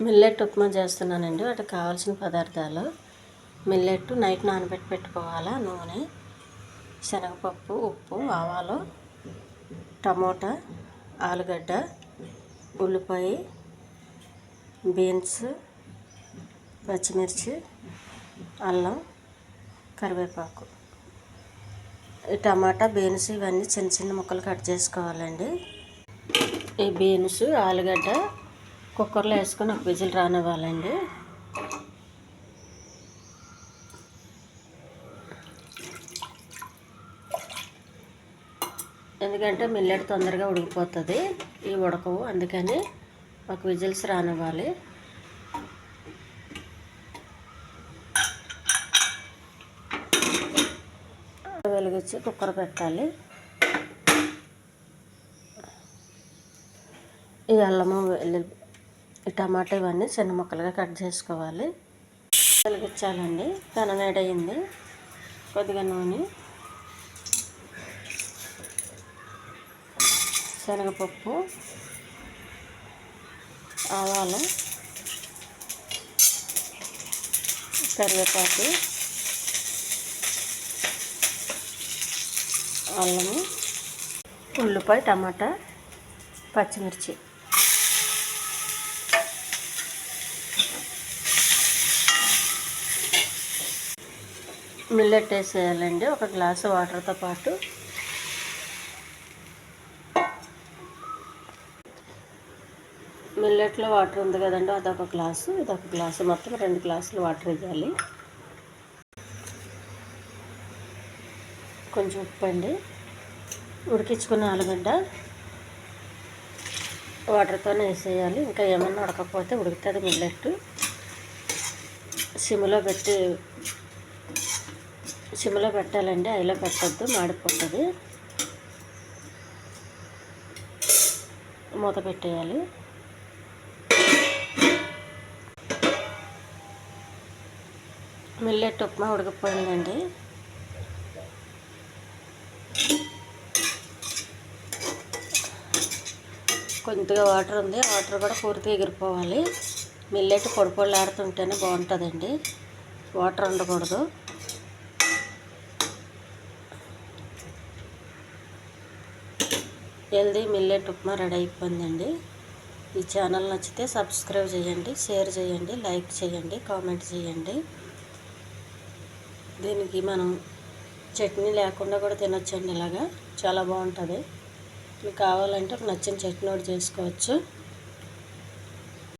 Millet upma చేస్తున్నానండి. వాటికి కావాల్సిన పదార్థాలు: మిల్లెట్ నైట్ నానబెట్టి పెట్టుకోవాలా, నూనె, శనగపప్పు, ఉప్పు, ఆవాలు, టమోటా, ఆలుగడ్డ, ఉల్లిపాయ, బీన్స్, పచ్చిమిర్చి, అల్లం, కరివేపాకు. ఈ టమాటా, బీన్స్ ఇవన్నీ చిన్న చిన్న ముక్కలు కట్ చేసుకోవాలండి. ఈ బీన్స్, ఆలుగడ్డ కుక్కర్లో వేసుకొని ఒక విజిల్ రానివ్వాలండి. ఎందుకంటే మిల్లెట్ తొందరగా ఉడికిపోతుంది, ఇవి ఉడకవు, అందుకని ఒక విజిల్స్ రానివ్వాలి. వెలిగించి కుక్కర్ పెట్టాలి. ఈ అల్లము, ఈ టమాటా ఇవన్నీ చిన్న ముక్కలుగా కట్ చేసుకోవాలి. వెలిగించాలండి. పెనం వేడయింది. కొద్దిగా నూనె, శనగపప్పు, ఆవాలు, కరివేపాకు, అల్లము, ఉల్లిపాయ, టమాటా, పచ్చిమిర్చి. మిల్లెట్ వేసేయాలండి. ఒక గ్లాసు వాటర్తో పాటు మిల్లెట్లో వాటర్ ఉంది కదండి, అదొక గ్లాసు, ఇదొక గ్లాసు, మొత్తం 2 గ్లాసులు వాటర్ వేయాలి. కొంచెం ఉప్పు అండి. ఉడికించుకున్న ఆలుగడ్డ వాటర్తోనే వేసేయాలి. ఇంకా ఏమన్నా ఉడకపోతే ఉడుకుతుంది మిల్లెట్. సిమ్లో పెట్టాలండి, హైలో పెట్టద్దు, మాడిపోతుంది. మూత పెట్టేయాలి. మిల్లెట్ ఉప్మా ఉడికిపోయిందండి. కొద్దిగా వాటర్ ఉంది, వాటర్ కూడా పూర్తిగా ఎగిరిపోవాలి. మిల్లెట్ పొడి పొడిలాడుతుంటేనే బాగుంటుందండి, వాటర్ ఉండకూడదు. హెల్దీ మిల్లెట్ ఉప్మా రెడీ అయిపోయిందండి. ఈ ఛానల్ నచ్చితే సబ్స్క్రైబ్ చేయండి, షేర్ చేయండి, లైక్ చేయండి, కామెంట్ చేయండి. దీనికి మనం చట్నీ లేకుండా కూడా తినొచ్చండి. ఇలాగా చాలా బాగుంటుంది. మీకు కావాలంటే ఒక నచ్చిన చట్నీ ఒకటి చేసుకోవచ్చు.